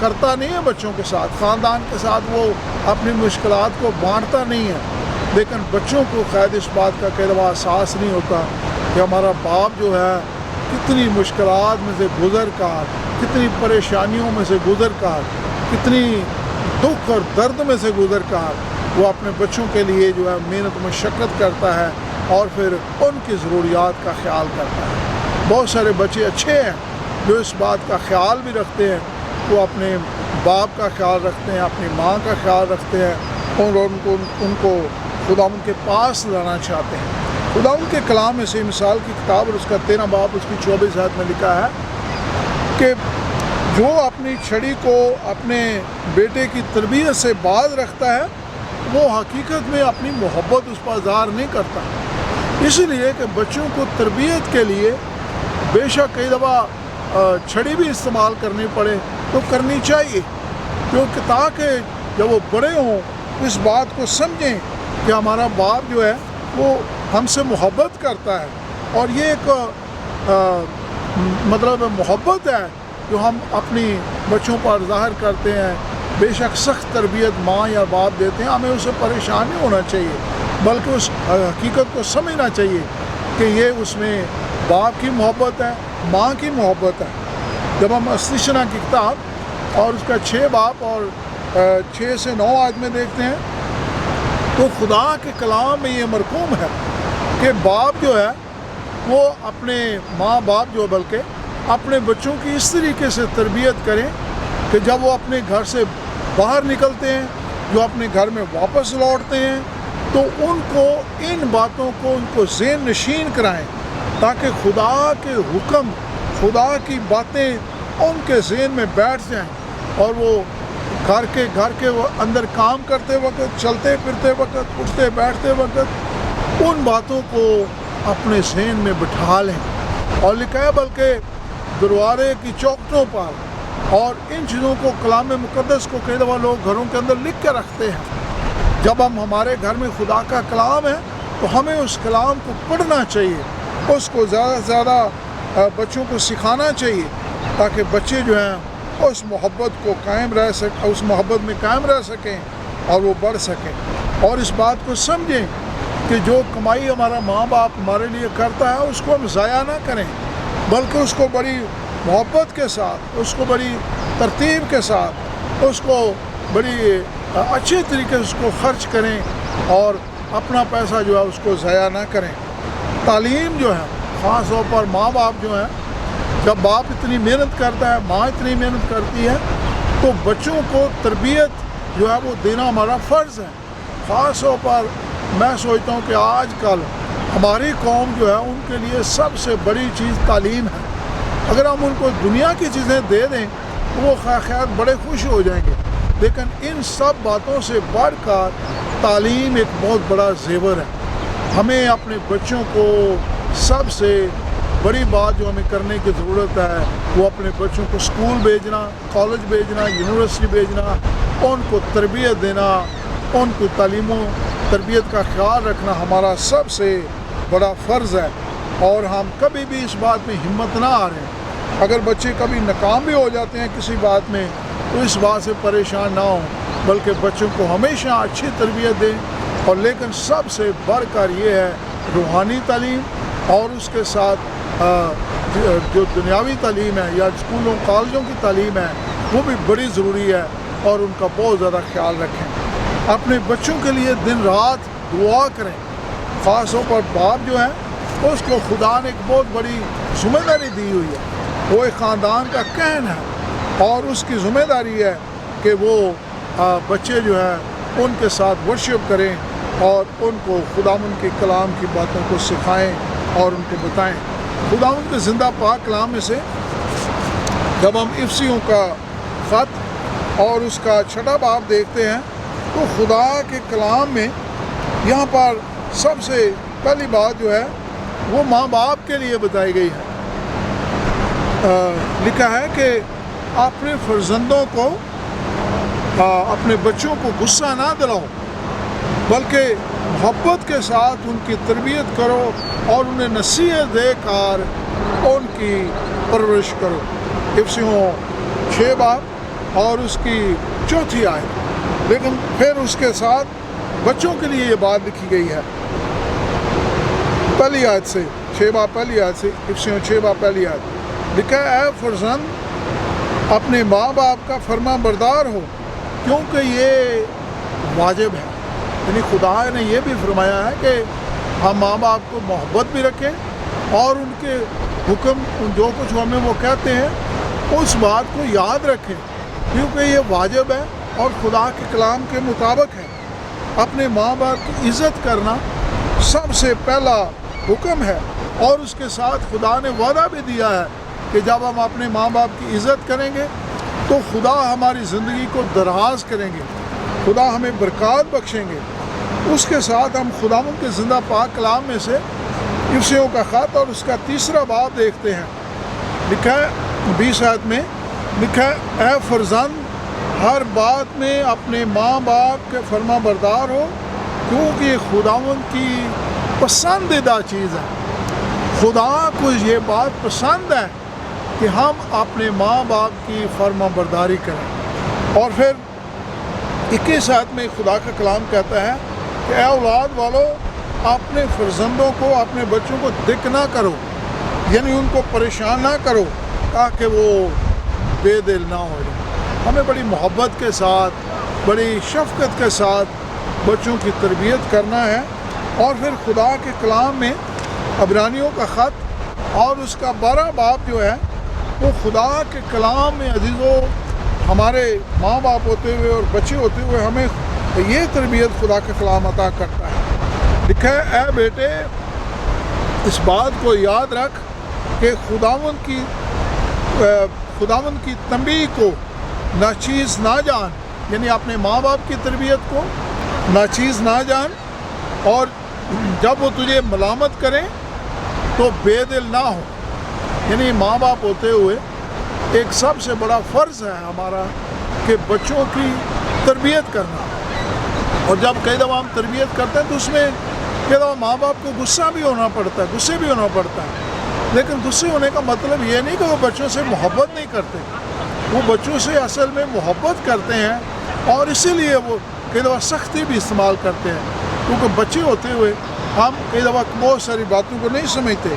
کرتا نہیں ہے بچوں کے ساتھ، خاندان کے ساتھ وہ اپنی مشکلات کو بانٹتا نہیں ہے، لیکن بچوں کو قید اس بات کا کئی دفعہ احساس نہیں ہوتا کہ ہمارا باپ جو ہے کتنی مشکلات میں سے گزر کر، کتنی پریشانیوں میں سے گزر کر، کتنی دکھ اور درد میں سے گزر کر وہ اپنے بچوں کے لیے جو ہے محنت مشقت کرتا ہے اور پھر ان کی ضروریات کا خیال کرتا ہے۔ بہت سارے بچے اچھے ہیں جو اس بات کا خیال بھی رکھتے ہیں، وہ اپنے باپ کا خیال رکھتے ہیں، اپنی ماں کا خیال رکھتے ہیں اور ان کو خدا ان کے پاس لانا چاہتے ہیں۔ خدا ان کے کلام میں سے مثال کی کتاب اور اس کا 13 باب اس کی 24 آیت میں لکھا ہے کہ جو اپنی چھڑی کو اپنے بیٹے کی تربیت سے باز رکھتا ہے وہ حقیقت میں اپنی محبت اس پر اظہار نہیں کرتا، اس لیے کہ بچوں کو تربیت کے لیے بے شک کئی دفعہ چھڑی بھی استعمال کرنی پڑے تو کرنی چاہیے، کیونکہ تاکہ جب وہ بڑے ہوں اس بات کو سمجھیں کہ ہمارا باپ جو ہے وہ ہم سے محبت کرتا ہے، اور یہ ایک مطلب محبت ہے جو ہم اپنی بچوں پر ظاہر کرتے ہیں۔ بے شک سخت تربیت ماں یا باپ دیتے ہیں، ہمیں اسے پریشان نہیں ہونا چاہیے، بلکہ اس حقیقت کو سمجھنا چاہیے کہ یہ اس میں باپ کی محبت ہے، ماں کی محبت ہے۔ جب ہم استثنا کی کتاب اور اس کا 6 باب اور 6 سے 9 آیت میں دیکھتے ہیں تو خدا کے کلام میں یہ مرقوم ہے کہ باپ جو ہے وہ اپنے ماں باپ جو بلکہ اپنے بچوں کی اس طریقے سے تربیت کریں کہ جب وہ اپنے گھر سے باہر نکلتے ہیں، جو اپنے گھر میں واپس لوٹتے ہیں، تو ان کو ان باتوں کو ان کو ذہن نشین کرائیں تاکہ خدا کے حکم، خدا کی باتیں ان کے ذہن میں بیٹھ جائیں، اور وہ گھر کے وہ اندر کام کرتے وقت، چلتے پھرتے وقت، اٹھتے بیٹھتے وقت ان باتوں کو اپنے ذہن میں بٹھا لیں۔ اور لکھا ہے بلکہ دروازے کی چوکھٹوں پر، اور ان چیزوں کو کلام مقدس کو کئی دفعہ لوگ گھروں کے اندر لکھ کے رکھتے ہیں۔ جب ہم ہمارے گھر میں خدا کا کلام ہے تو ہمیں اس کلام کو پڑھنا چاہیے، اس کو زیادہ سے زیادہ بچوں کو سکھانا چاہیے تاکہ بچے جو ہیں اس محبت کو اس محبت میں قائم رہ سکیں اور وہ بڑھ سکیں، اور اس بات کو سمجھیں کہ جو کمائی ہمارا ماں باپ ہمارے لیے کرتا ہے اس کو ہم ضائع نہ کریں، بلکہ اس کو بڑی محبت کے ساتھ، اس کو بڑی ترتیب کے ساتھ، اس کو بڑی اچھے طریقے سے اس کو خرچ کریں اور اپنا پیسہ جو ہے اس کو ضائع نہ کریں۔ تعلیم جو ہے خاص طور پر ماں باپ جو ہیں، جب باپ اتنی محنت کرتا ہے، ماں اتنی محنت کرتی ہے، تو بچوں کو تربیت جو ہے وہ دینا ہمارا فرض ہے۔ خاص طور پر میں سوچتا ہوں کہ آج کل ہماری قوم جو ہے ان کے لیے سب سے بڑی چیز تعلیم ہے۔ اگر ہم ان کو دنیا کی چیزیں دے دیں تو وہ خیر بڑے خوش ہو جائیں گے، لیکن ان سب باتوں سے بڑھ کر تعلیم ایک بہت بڑا زیور ہے۔ ہمیں اپنے بچوں کو سب سے بڑی بات جو ہمیں کرنے کی ضرورت ہے وہ اپنے بچوں کو اسکول بھیجنا، کالج بھیجنا، یونیورسٹی بھیجنا، ان کو تربیت دینا، ان کو تعلیم و تربیت کا خیال رکھنا ہمارا سب سے بڑا فرض ہے، اور ہم کبھی بھی اس بات میں ہمت نہ ہاریں۔ اگر بچے کبھی ناکام بھی ہو جاتے ہیں کسی بات میں تو اس بات سے پریشان نہ ہوں، بلکہ بچوں کو ہمیشہ اچھی تربیت دیں، اور لیکن سب سے بڑھ کر یہ ہے روحانی تعلیم، اور اس کے ساتھ جو دنیاوی تعلیم ہے یا اسکولوں کالجوں کی تعلیم ہے وہ بھی بڑی ضروری ہے، اور ان کا بہت زیادہ خیال رکھیں۔ اپنے بچوں کے لیے دن رات دعا کریں، خاص طور پر باپ جو ہے اس کو خدا نے ایک بہت بڑی ذمہ داری دی ہوئی ہے، وہ ایک خاندان کا کہن ہے، اور اس کی ذمہ داری ہے کہ وہ بچے جو ہے ان کے ساتھ ورشپ کریں اور ان کو خداوند کے کلام کی باتوں کو سکھائیں اور ان کو بتائیں۔ خداوند کے زندہ پاک کلام میں سے جب ہم افسیوں کا خط اور اس کا 6 باب دیکھتے ہیں تو خدا کے کلام میں یہاں پر سب سے پہلی بات جو ہے وہ ماں باپ کے لیے بتائی گئی ہے۔ لکھا ہے کہ اپنے فرزندوں کو، اپنے بچوں کو غصہ نہ دلاؤ، بلکہ محبت کے ساتھ ان کی تربیت کرو اور انہیں نصیحت دے کر ان کی پرورش کرو۔ افسیوں 6 باب اور اس کی چوتھی آیت، لیکن پھر اس کے ساتھ بچوں کے لیے یہ بات لکھی گئی ہے پہلی آیت سے، 6 باب پہلی آیت سے، افسیوں 6 باب پہلی آیت لکھا ہے، اے فرزند اپنے ماں باپ کا فرما بردار ہو کیونکہ یہ واجب ہے۔ یعنی خدا نے یہ بھی فرمایا ہے کہ ہم ماں باپ کو محبت بھی رکھیں اور ان کے حکم جو کچھ ہمیں وہ کہتے ہیں اس بات کو یاد رکھیں، کیونکہ یہ واجب ہے اور خدا کے کلام کے مطابق ہے۔ اپنے ماں باپ کی عزت کرنا سب سے پہلا حکم ہے، اور اس کے ساتھ خدا نے وعدہ بھی دیا ہے کہ جب ہم اپنے ماں باپ کی عزت کریں گے تو خدا ہماری زندگی کو دراز کریں گے، خدا ہمیں برکات بخشیں گے۔ اس کے ساتھ ہم خداوند کے زندہ پاک کلام میں سے افسیوں کا خط اور اس کا 3 باب دیکھتے ہیں۔ لکھا ہے 20 آیت میں، لکھا ہے، اے فرزند ہر بات میں اپنے ماں باپ کے فرما بردار ہو کیونکہ یہ خداوند کی پسندیدہ چیز ہے۔ خدا کو یہ بات پسند ہے کہ ہم اپنے ماں باپ کی فرما برداری کریں۔ اور پھر 21 آیت میں خدا کا کلام کہتا ہے کہ اے اولاد والو اپنے فرزندوں کو، اپنے بچوں کو دک نہ کرو، یعنی ان کو پریشان نہ کرو تاکہ وہ بے دل نہ ہو جائیں۔ ہمیں بڑی محبت کے ساتھ، بڑی شفقت کے ساتھ بچوں کی تربیت کرنا ہے۔ اور پھر خدا کے کلام میں عبرانیوں کا خط اور اس کا 12 باب جو ہے وہ خدا کے کلام میں عزیزو ہمارے ماں باپ ہوتے ہوئے اور بچے ہوتے ہوئے ہمیں یہ تربیت خدا کا کلام عطا کرتا ہے۔ لکھا ہے، اے بیٹے اس بات کو یاد رکھ کہ خداوند کی تنبیہ کو ناچیز نہ جان، یعنی اپنے ماں باپ کی تربیت کو ناچیز نہ جان، اور جب وہ تجھے ملامت کریں تو بے دل نہ ہو۔ یعنی ماں باپ ہوتے ہوئے ایک سب سے بڑا فرض ہے ہمارا کہ بچوں کی تربیت کرنا، اور جب کئی دفعہ ہم تربیت کرتے ہیں تو اس میں کئی دفعہ ماں باپ کو غصہ بھی ہونا پڑتا ہے، غصے بھی ہونا پڑتا ہے، لیکن غصے ہونے کا مطلب یہ نہیں کہ وہ بچوں سے محبت نہیں کرتے، وہ بچوں سے اصل میں محبت کرتے ہیں، اور اسی لیے وہ کئی دفعہ سختی بھی استعمال کرتے ہیں، کیونکہ بچے ہوتے ہوئے ہم کئی دفعہ بہت ساری باتوں کو نہیں سمجھتے۔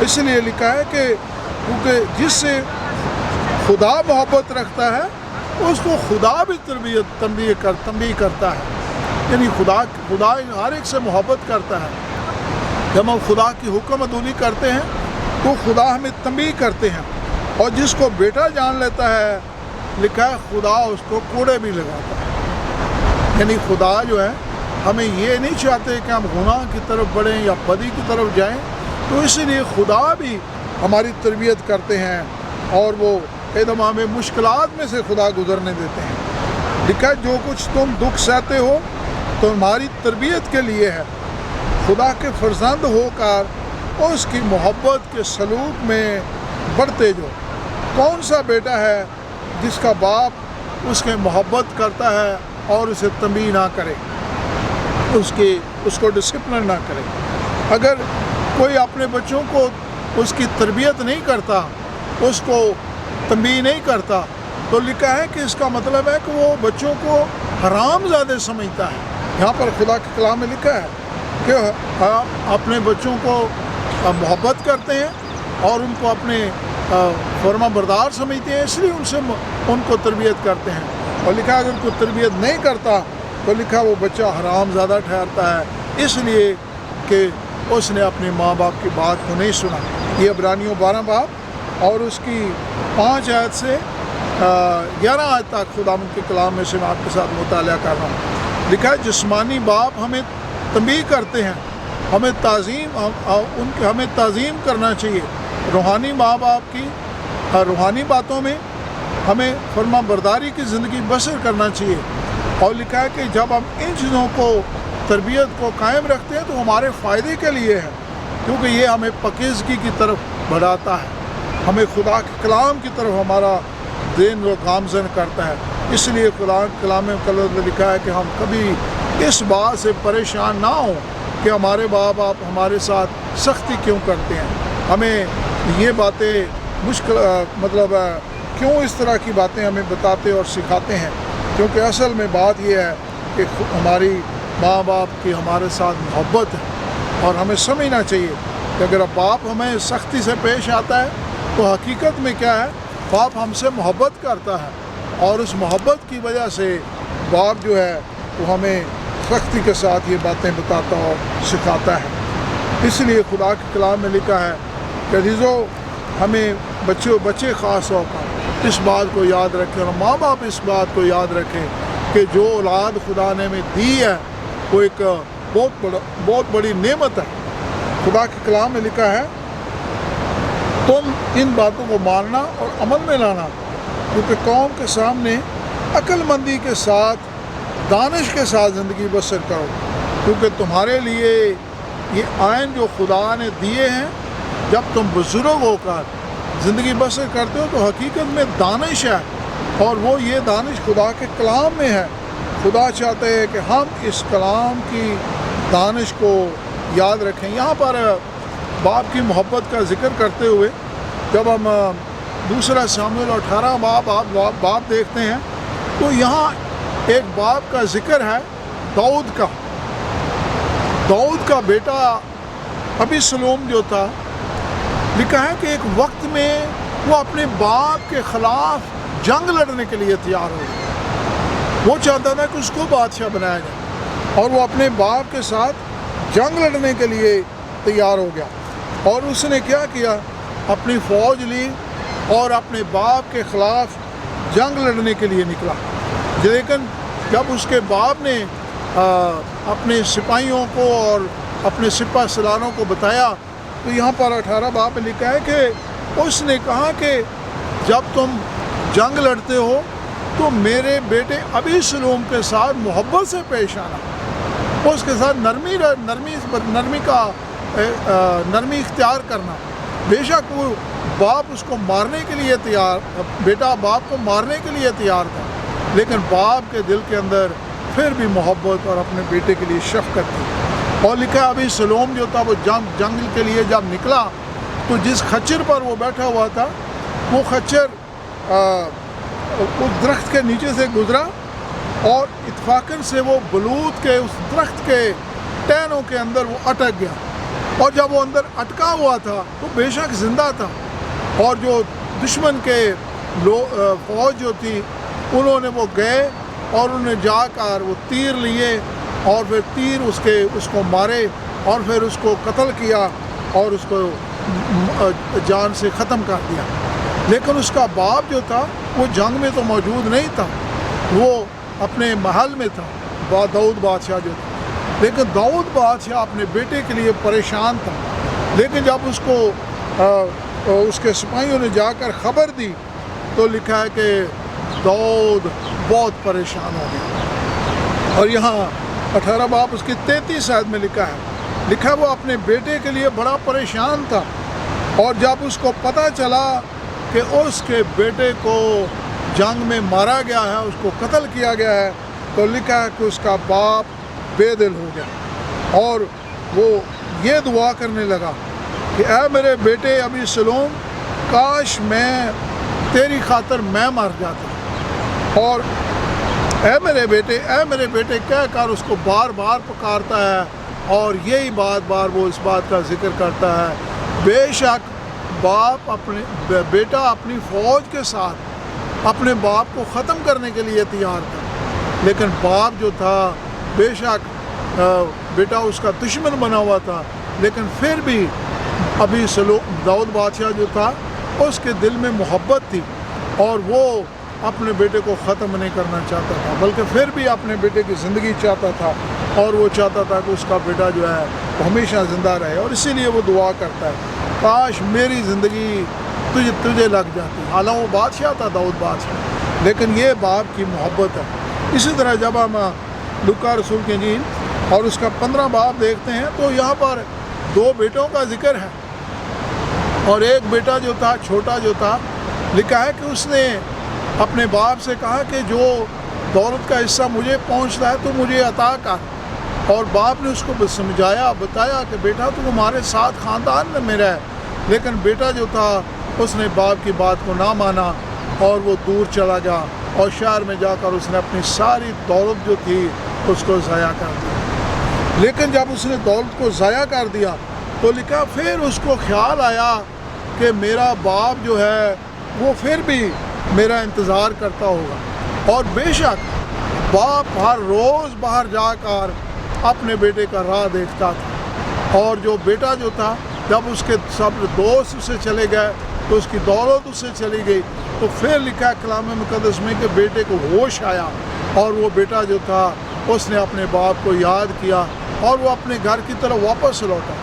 اس لیے لکھا ہے کہ کیونکہ جس سے خدا محبت رکھتا ہے اس کو خدا بھی تنبیہ کرتا ہے، یعنی خدا ہر ایک سے محبت کرتا ہے۔ جب ہم خدا کی حکم عدولی کرتے ہیں تو خدا ہمیں تنبیہ کرتے ہیں، اور جس کو بیٹا جان لیتا ہے لکھا ہے خدا اس کو کوڑے بھی لگاتا ہے۔ یعنی خدا جو ہے ہمیں یہ نہیں چاہتے کہ ہم گناہ کی طرف بڑھیں یا بدی کی طرف جائیں، تو اسی لیے خدا بھی ہماری تربیت کرتے ہیں، اور وہ کئی دفعہ ہمیں مشکلات میں سے خدا گزرنے دیتے ہیں۔ لکھا جو کچھ تم دکھ سہتے ہو تمہاری تربیت کے لیے ہے، خدا کے فرزند ہو کر اس کی محبت کے سلوک میں بڑھتے جو۔ کون سا بیٹا ہے جس کا باپ اس کے محبت کرتا ہے اور اسے تنبیہ نہ کرے، اس کو ڈسپلن نہ کرے؟ اگر کوئی اپنے بچوں کو اس کی تربیت نہیں کرتا، اس کو تنبیہ نہیں کرتا، تو لکھا ہے کہ اس کا مطلب ہے کہ وہ بچوں کو حرام زادہ سمجھتا ہے۔ یہاں پر خدا کے کلام میں لکھا ہے کہ آپ اپنے بچوں کو محبت کرتے ہیں اور ان کو اپنے فرما بردار سمجھتے ہیں، اس لیے ان کو تربیت کرتے ہیں۔ اور لکھا اگر کوئی تربیت نہیں کرتا تو لکھا وہ بچہ حرام زادہ ٹھہرتا ہے، اس لیے کہ اس نے اپنے ماں باپ کی بات کو نہیں سنا۔ یہ عبرانیوں 12 باب اور اس کی 5 آیت سے 11 آیت تک خدا کے کلام میں سے میں آپ کے ساتھ مطالعہ کر رہا ہوں۔ لکھا ہے جسمانی باپ ہمیں تنبیہ کرتے ہیں، ہمیں تعظیم کرنا چاہیے۔ روحانی ماں باپ کی روحانی باتوں میں ہمیں فرما برداری کی زندگی بسر کرنا چاہیے۔ اور لکھا ہے کہ جب ہم ان چیزوں کو تربیت کو قائم رکھتے ہیں تو ہمارے فائدے کے لیے ہے، کیونکہ یہ ہمیں پاکیزگی کی طرف بڑھاتا ہے، ہمیں خدا کے کلام کی طرف ہمارا دین و گامزن کرتا ہے۔ اس لیے قرآن کلام میں لکھا ہے کہ ہم کبھی اس بات سے پریشان نہ ہوں کہ ہمارے باپ ہمارے ساتھ سختی کیوں کرتے ہیں۔ ہمیں یہ باتیں کیوں اس طرح کی باتیں ہمیں بتاتے اور سکھاتے ہیں؟ کیونکہ اصل میں بات یہ ہے کہ ہماری ماں باپ کی ہمارے ساتھ محبت ہے، اور ہمیں سمجھنا چاہیے کہ اگر باپ ہمیں سختی سے پیش آتا ہے تو حقیقت میں کیا ہے، باپ ہم سے محبت کرتا ہے، اور اس محبت کی وجہ سے باپ جو ہے وہ ہمیں سختی کے ساتھ یہ باتیں بتاتا اور سکھاتا ہے۔ اس لیے خدا کے کلام میں لکھا ہے کہ عزیزو، ہمیں بچے خاص طور پر اس بات کو یاد رکھیں، اور ماں باپ اس بات کو یاد رکھیں کہ جو اولاد خدا نے ہمیں دی ہے وہ ایک بہت بڑی نعمت ہے۔ خدا کے کلام میں لکھا ہے تم ان باتوں کو ماننا اور عمل میں لانا، کیونکہ قوم کے سامنے عقل مندی کے ساتھ دانش کے ساتھ زندگی بسر کرو، کیونکہ تمہارے لیے یہ آئین جو خدا نے دیے ہیں، جب تم بزرگ ہو کر زندگی بسر کرتے ہو تو حقیقت میں دانش ہے، اور وہ یہ دانش خدا کے کلام میں ہے۔ خدا چاہتے ہیں کہ ہم اس کلام کی دانش کو یاد رکھیں۔ یہاں پر باپ کی محبت کا ذکر کرتے ہوئے جب ہم دوسرا ساموئیل 18 باپ دیکھتے ہیں تو یہاں ایک باپ کا ذکر ہے داؤد کا بیٹا ابیسلوم جو تھا، لکھا ہے کہ ایک وقت میں وہ اپنے باپ کے خلاف جنگ لڑنے کے لیے تیار ہو گیا۔ وہ چاہتا تھا کہ اس کو بادشاہ بنایا جائے، اور وہ اپنے باپ کے ساتھ جنگ لڑنے کے لیے تیار ہو گیا، اور اس نے کیا کیا، اپنی فوج لی اور اپنے باپ کے خلاف جنگ لڑنے کے لیے نکلا۔ لیکن جب اس کے باپ نے اپنے سپاہیوں کو اور اپنے سپہ سالاروں کو بتایا تو یہاں پر 18 باب میں لکھا ہے کہ اس نے کہا کہ جب تم جنگ لڑتے ہو تو میرے بیٹے ابیسلوم کے ساتھ محبت سے پیش آنا، اس کے ساتھ نرمی اختیار کرنا۔ بے شک وہ باپ اس کو مارنے کے لیے بیٹا باپ کو مارنے کے لیے تیار تھا، لیکن باپ کے دل کے اندر پھر بھی محبت اور اپنے بیٹے کے لیے شفقت تھی۔ اور لکھا ابیسلوم جو تھا وہ جنگ کے لیے جب نکلا تو جس خچر پر وہ بیٹھا ہوا تھا وہ خچر اس درخت کے نیچے سے گزرا، اور اتفاقاً سے وہ بلوط کے اس درخت کے ٹہنوں کے اندر وہ اٹک گیا، اور جب وہ اندر اٹکا ہوا تھا تو بے شک زندہ تھا، اور جو دشمن کے فوج جو تھی انہوں نے وہ گئے اور انہوں نے جا کر وہ تیر لیے اور پھر تیر اس کو مارے اور پھر اس کو قتل کیا اور اس کو جان سے ختم کر دیا۔ لیکن اس کا باپ جو تھا وہ جنگ میں تو موجود نہیں تھا، وہ اپنے محل میں تھا، داؤد بادشاہ جو تھا۔ لیکن داؤد بادشاہ اپنے بیٹے کے لیے پریشان تھا، لیکن جب اس کو اس کے سپاہیوں نے جا کر خبر دی تو لکھا ہے کہ داؤد بہت پریشان ہو گیا۔ اور یہاں 18 باب اس کی 33 آیت میں لکھا وہ اپنے بیٹے کے لیے بڑا پریشان تھا، اور جب اس کو پتہ چلا کہ اس کے بیٹے کو جنگ میں مارا گیا ہے، اس کو قتل کیا گیا ہے، تو لکھا ہے کہ اس کا باپ بے دل ہو گیا اور وہ یہ دعا کرنے لگا کہ اے میرے بیٹے ابیسلوم، کاش میں تیری خاطر میں مر جاتا، اور اے میرے بیٹے کہہ کر اس کو بار بار پکارتا ہے، اور یہی بار وہ اس بات کا ذکر کرتا ہے۔ بے شک بیٹا اپنی فوج کے ساتھ اپنے باپ کو ختم کرنے کے لیے تیار تھا، لیکن باپ جو تھا بے شک بیٹا اس کا دشمن بنا ہوا تھا، لیکن پھر بھی داؤد بادشاہ جو تھا اس کے دل میں محبت تھی، اور وہ اپنے بیٹے کو ختم نہیں کرنا چاہتا تھا، بلکہ پھر بھی اپنے بیٹے کی زندگی چاہتا تھا، اور وہ چاہتا تھا کہ اس کا بیٹا جو ہے وہ ہمیشہ زندہ رہے، اور اسی لیے وہ دعا کرتا ہے کاش میری زندگی تجھے لگ جاتی۔ حالانکہ وہ بادشاہ تھا داؤد بادشاہ، لیکن یہ باپ کی محبت ہے۔ اسی طرح جب ہم لوکا رسول کی انجیل اور اس کا 15 باب دیکھتے ہیں تو یہاں پر 2 بیٹوں کا ذکر ہے، اور ایک بیٹا جو تھا چھوٹا جو تھا لکھا ہے کہ اس نے اپنے باپ سے کہا کہ جو دولت کا حصہ مجھے پہنچتا ہے تو مجھے عطا کر، اور باپ نے اس کو بتایا کہ بیٹا تو ہمارے ساتھ خاندان میں میرا ہے، لیکن بیٹا جو تھا اس نے باپ کی بات کو نہ مانا اور وہ دور چلا گیا اور شہر میں جا کر اس نے اپنی ساری دولت جو تھی اس کو ضائع کر دیا۔ لیکن جب اس نے دولت کو ضائع کر دیا تو لکھا پھر اس کو خیال آیا کہ میرا باپ جو ہے وہ پھر بھی میرا انتظار کرتا ہوگا، اور بے شک باپ ہر روز باہر جا کر اپنے بیٹے کا راہ دیکھتا تھا، اور جو بیٹا جو تھا جب اس کے سب دوست اسے چلے گئے تو اس کی دولت اس سے چلی گئی، تو پھر لکھا ہے کلام مقدس میں کہ بیٹے کو ہوش آیا، اور وہ بیٹا جو تھا اس نے اپنے باپ کو یاد کیا اور وہ اپنے گھر کی طرف واپس لوٹا۔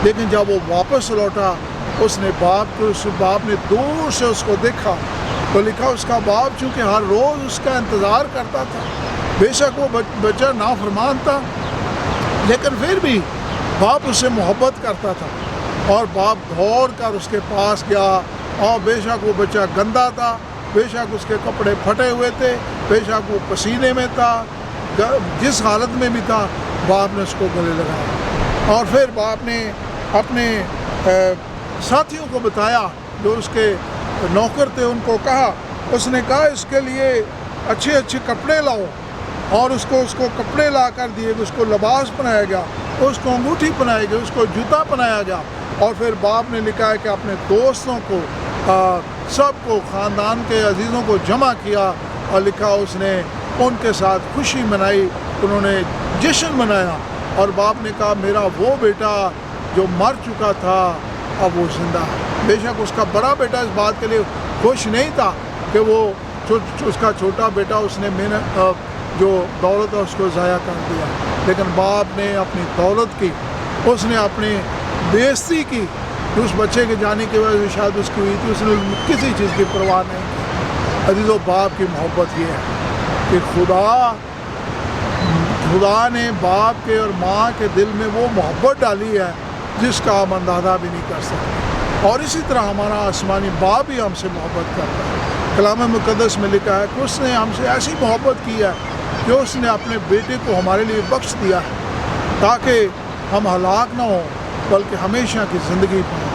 لیکن جب وہ واپس لوٹا اس باپ نے دور سے اس کو دیکھا تو لکھا اس کا باپ چونکہ ہر روز اس کا انتظار کرتا تھا، بے شک وہ بچہ نافرمان تھا لیکن پھر بھی باپ اس سے محبت کرتا تھا، اور باپ دوڑ کر اس کے پاس گیا، اور بے شک وہ بچہ گندا تھا، بے شک اس کے کپڑے پھٹے ہوئے تھے، بے شک وہ پسینے میں تھا، جس حالت میں بھی تھا باپ نے اس کو گلے لگایا، اور پھر باپ نے اپنے ساتھیوں کو بتایا جو اس کے نوکر تھے، ان کو کہا، اس نے کہا اس کے لیے اچھے اچھے کپڑے لاؤ، اور اس کو کپڑے لا کر دیے، اس کو لباس پہنایا گیا، اس کو انگوٹھی پہنائی گئی، اس کو جوتا پہنایا گیا، اور پھر باپ نے لکھا ہے کہ اپنے دوستوں کو سب کو خاندان کے عزیزوں کو جمع کیا، اور لکھا اس نے ان کے ساتھ خوشی منائی، انہوں نے جشن منایا، اور باپ نے کہا میرا وہ بیٹا جو مر چکا تھا اب وہ زندہ ہے۔ بے شک اس کا بڑا بیٹا اس بات کے لیے خوش نہیں تھا کہ وہ اس کا چھوٹا بیٹا اس نے جو دولت ہے اس کو ضائع کر دیا، لیکن باپ نے اپنی دولت کی، اس نے اپنی بےعزتی کی، اس بچے کے جانے کی وجہ سے شاید اس کی ہوئی تھی، اس نے کسی چیز کی پرواہ نہیں کی۔ عزیزو، باپ کی محبت یہ ہے کہ خدا نے باپ کے اور ماں کے دل میں وہ محبت ڈالی ہے جس کا ہم اندازہ بھی نہیں کر سکتے، اور اسی طرح ہمارا آسمانی باپ بھی ہم سے محبت کرتا ہے۔ کلام مقدس میں لکھا ہے کہ اس نے ہم سے ایسی محبت کی ہے کہ اس نے اپنے بیٹے کو ہمارے لیے بخش دیا ہے تاکہ ہم ہلاک نہ ہوں بلکہ ہمیشہ کی زندگی پائیں۔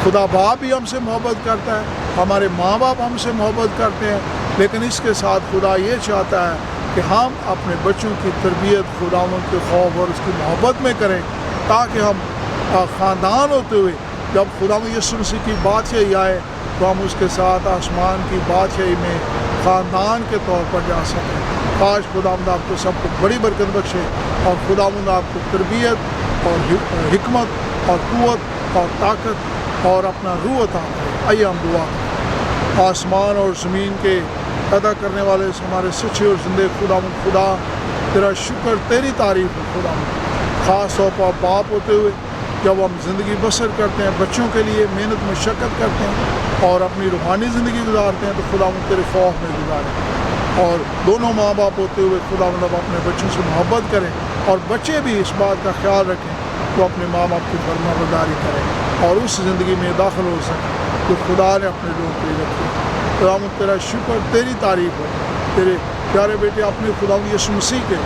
خدا باپ بھی ہم سے محبت کرتا ہے، ہمارے ماں باپ ہم سے محبت کرتے ہیں، لیکن اس کے ساتھ خدا یہ چاہتا ہے کہ ہم اپنے بچوں کی تربیت خداوند کے خوف اور اس کی محبت میں کریں، تاکہ ہم خاندان ہوتے ہوئے جب خداوند یسوع مسیح کی بادشاہی آئے تو ہم اس کے ساتھ آسمان کی بادشاہی میں خاندان کے طور پر جا سکیں۔ کاش خداوند آپ کو سب کو بڑی برکت بخشے، اور خداوند آپ کو تربیت اور حکمت اور قوت اور طاقت اور اپنا روح عطا کرے۔ آئیے ہم دعا کریں۔ آسمان اور زمین کے پیدا کرنے والے ہمارے سچے اور زندے خدا تیرا شکر، تیری تعریف ہے خداوند، خاص طور پر باپ ہوتے ہوئے جب ہم زندگی بسر کرتے ہیں، بچوں کے لیے محنت مشقت کرتے ہیں اور اپنی روحانی زندگی گزارتے ہیں تو خداوند تیرے خوف میں گزاریں، اور دونوں ماں باپ ہوتے ہوئے خداوند اپنے بچوں سے محبت کریں، اور بچے بھی اس بات کا خیال رکھیں تو اپنے ماں باپ کی فرما برداری کریں اور اس زندگی میں داخل ہو سکیں جو خدا نے اپنے لوگوں کے لیے رکھی۔ خداوند تیرا شکر، تیری تعریف ہو، تیرے پیارے بیٹے اپنے خداوند یسوع مسیح کے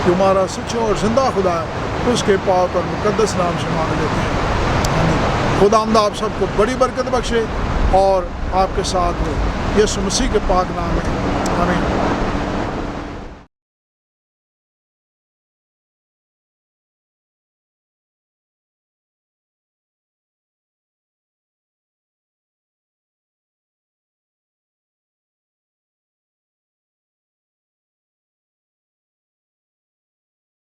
جو ہمارا سچا اور زندہ خدا ہے اس کے پاک اور مقدس نام سے مانگ لیتے ہیں، آمین۔ خداوند آپ سب کو بڑی برکت بخشے اور آپ کے ساتھ ہو، یسوع مسیح کے پاک نام میں، آمین۔